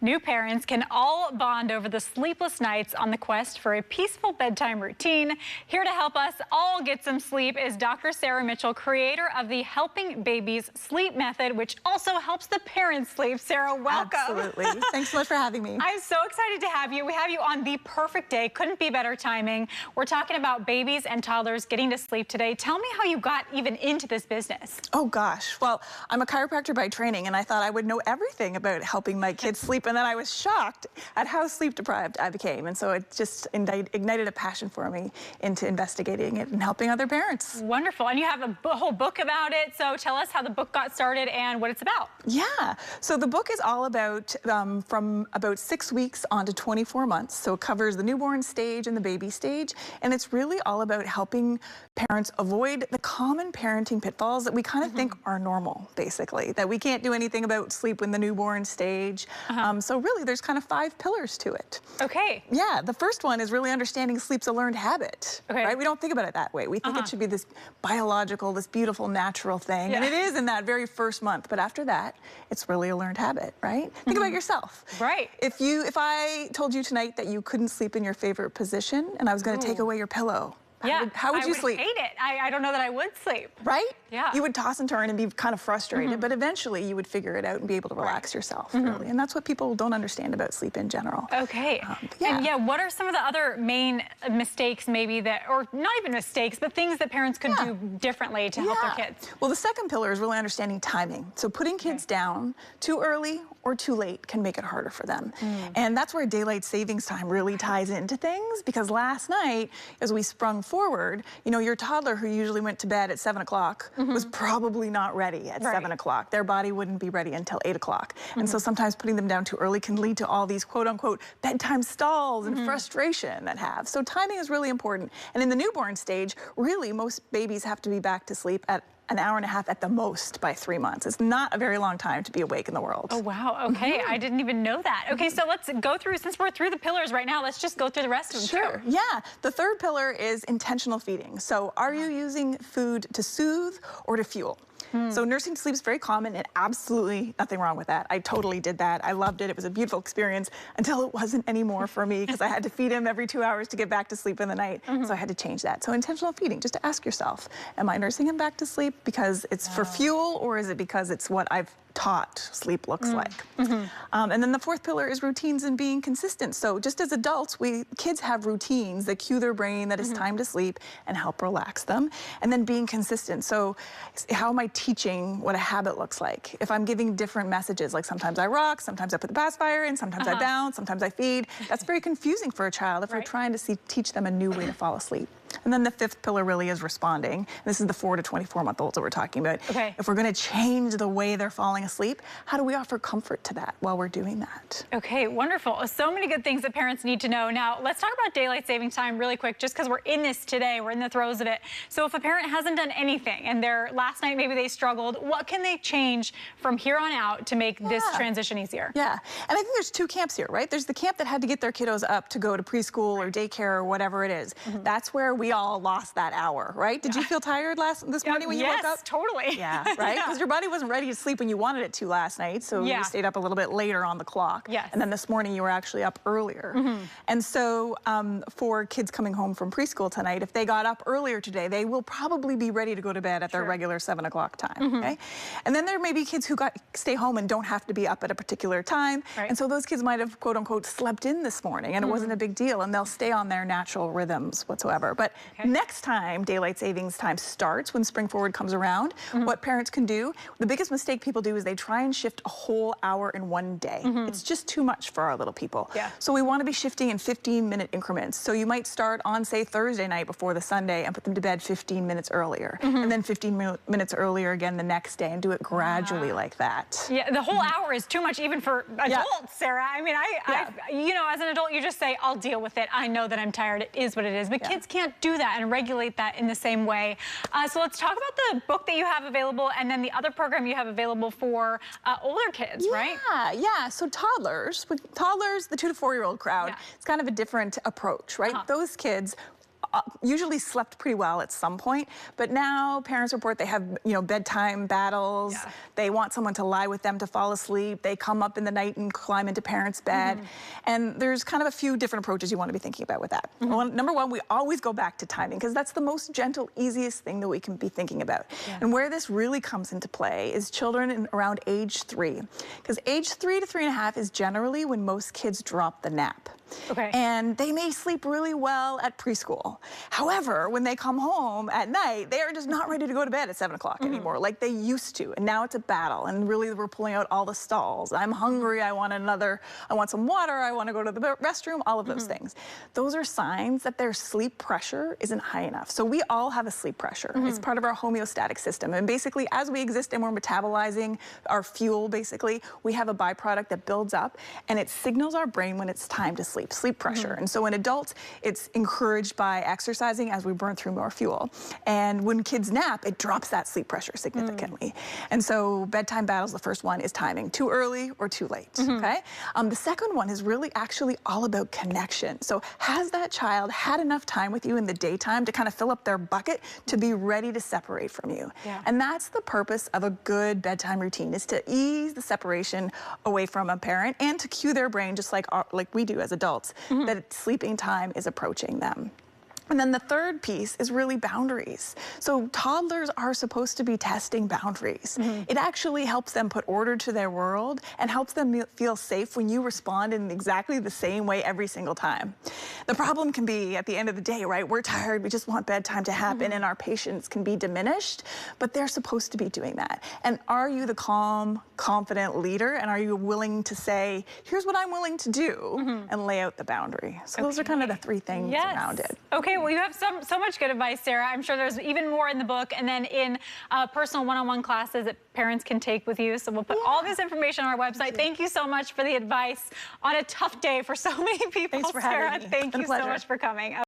New parents can all bond over the sleepless nights on the quest for a peaceful bedtime routine. Here to help us all get some sleep is Dr. Sarah Mitchell, creator of the Helping Babies Sleep Method, which also helps the parents sleep. Sarah, welcome. Absolutely. Thanks so much for having me. I'm so excited to have you. We have you on the perfect day. Couldn't be better timing. We're talking about babies and toddlers getting to sleep today. Tell me how you got even into this business. Oh gosh. Well, I'm a chiropractor by training, and I thought I would know everything about helping my kids sleep. And then I was shocked at how sleep deprived I became. And so it just ignited a passion for me into investigating it and helping other parents. Wonderful. And you have a whole book about it. So tell us how the book got started and what it's about. Yeah. So the book is all about from about 6 weeks on to 24 months. So it covers the newborn stage and the baby stage. And it's really all about helping parents avoid the common parenting pitfalls that we kind of think are normal, basically, that we can't do anything about sleep in the newborn stage. So really, there's kind of 5 pillars to it. Okay. Yeah, the first one is really understanding sleep's a learned habit, right? We don't think about it that way. We think it should be this biological, this beautiful, natural thing, and it is in that very first month. But after that, it's really a learned habit, right? Think about yourself. Right. If I told you tonight that you couldn't sleep in your favorite position, and I was going to take away your pillow, how would you sleep? I would hate it. I don't know that I would sleep. Right? Yeah. You would toss and turn and be kind of frustrated, but eventually you would figure it out and be able to relax yourself, really. And that's what people don't understand about sleep in general. Okay. And what are some of the other main mistakes maybe that, or not even mistakes, but things that parents could do differently to help their kids? Well, the second pillar is really understanding timing. So putting kids down too early or too late can make it harder for them. And that's where daylight savings time really ties into things, because last night, as we sprung forward, you know, your toddler who usually went to bed at 7 o'clock was probably not ready at 7 o'clock. Their body wouldn't be ready until 8 o'clock. And so sometimes putting them down too early can lead to all these quote unquote bedtime stalls and frustration that have. So timing is really important. And in the newborn stage, really most babies have to be back to sleep at an hour and a half at the most by 3 months. It's not a very long time to be awake in the world. Oh, wow. Okay. I didn't even know that. Okay, so let's go through, since we're through the pillars right now, let's just go through the rest of them too. Yeah. The third pillar is intentional feeding. So are you using food to soothe or to fuel? So nursing to sleep is very common, and absolutely nothing wrong with that. I totally did that. I loved it. It was a beautiful experience until it wasn't anymore for me, because I had to feed him every 2 hours to get back to sleep in the night. So I had to change that. So intentional feeding, just to ask yourself, am I nursing him back to sleep because it's for fuel, or is it because it's what I've taught sleep looks like? And then the fourth pillar is routines and being consistent. So just as adults, kids have routines that cue their brain that it's time to sleep and help relax them. And then being consistent. So how am I teaching what a habit looks like? If I'm giving different messages, like sometimes I rock, sometimes I put the pacifier in, sometimes I bounce, sometimes I feed, that's very confusing for a child if we're trying to teach them a new way to fall asleep. And then the fifth pillar really is responding. This is the 4 to 24-month-olds that we're talking about. If we're going to change the way they're falling asleep, how do we offer comfort to that while we're doing that? Okay, wonderful. So many good things that parents need to know. Now, let's talk about daylight saving time really quick, just because we're in this today. We're in the throes of it. So if a parent hasn't done anything and last night maybe they struggled, what can they change from here on out to make this transition easier? And I think there's 2 camps here, right? There's the camp that had to get their kiddos up to go to preschool or daycare or whatever it is. That's where we all lost that hour, right? Did you feel tired this morning when you woke up? Yes, totally. Yeah, right? Because your body wasn't ready to sleep when you wanted it to last night, so you stayed up a little bit later on the clock. And then this morning you were actually up earlier. And so for kids coming home from preschool tonight, if they got up earlier today, they will probably be ready to go to bed at their regular 7 o'clock time, okay? And then there may be kids who stay home and don't have to be up at a particular time. And so those kids might have, quote unquote, slept in this morning and it wasn't a big deal, and they'll stay on their natural rhythms whatsoever. But next time daylight savings time starts, when spring forward comes around, what parents can do, the biggest mistake people do is they try and shift a whole hour in one day. It's just too much for our little people. So we want to be shifting in 15-minute increments. So you might start on, say, Thursday night before the Sunday and put them to bed 15 minutes earlier, and then 15 minutes earlier again the next day, and do it gradually like that. Yeah, the whole hour is too much even for adults, Sarah. I mean, you know, as an adult, you just say, I'll deal with it. I know that I'm tired. It is what it is. But kids can't do that and regulate that in the same way. So let's talk about the book that you have available and then the other program you have available for older kids, right? Yeah. So toddlers, the 2 to 4-year-old crowd, it's kind of a different approach, right? Those kids usually slept pretty well at some point, but now parents report they have, bedtime battles. Yeah. They want someone to lie with them to fall asleep. They come up in the night and climb into parents' bed. And there's kind of a few different approaches you want to be thinking about with that. Number one, we always go back to timing because that's the most gentle, easiest thing that we can be thinking about. Yeah. And where this really comes into play is children in around age 3, because age 3 to 3.5 is generally when most kids drop the nap. Okay. And they may sleep really well at preschool. However, when they come home at night, they are just not ready to go to bed at 7 o'clock anymore, like they used to. And now it's a battle. And really, we're pulling out all the stalls. I'm hungry. I want some water. I want to go to the restroom, all of those things. Those are signs that their sleep pressure isn't high enough. So we all have a sleep pressure. It's part of our homeostatic system. And basically, as we exist and we're metabolizing our fuel, basically, we have a byproduct that builds up and it signals our brain when it's time to sleep pressure. And so in adults, it's encouraged by exercising as we burn through more fuel. And when kids nap, it drops that sleep pressure significantly. And so bedtime battles, the first one is timing, too early or too late, okay? The second one is really actually all about connection. So has that child had enough time with you in the daytime to kind of fill up their bucket to be ready to separate from you? Yeah. And that's the purpose of a good bedtime routine, is to ease the separation away from a parent and to cue their brain, just like we do as adults, that sleeping time is approaching them. And then the third piece is really boundaries. So toddlers are supposed to be testing boundaries. It actually helps them put order to their world and helps them feel safe when you respond in exactly the same way every single time. The problem can be at the end of the day, right? We're tired, we just want bedtime to happen, and our patience can be diminished, but they're supposed to be doing that. And are you the calm, confident leader? And are you willing to say, here's what I'm willing to do, and lay out the boundary? So those are kind of the three things around it. Okay, well, you have so much good advice, Sarah. I'm sure there's even more in the book and then in personal one-on-one classes that parents can take with you. So we'll put all this information on our website. Thank you so much for the advice on a tough day for so many people, Thanks for Sarah. having me. Thank you so much for coming.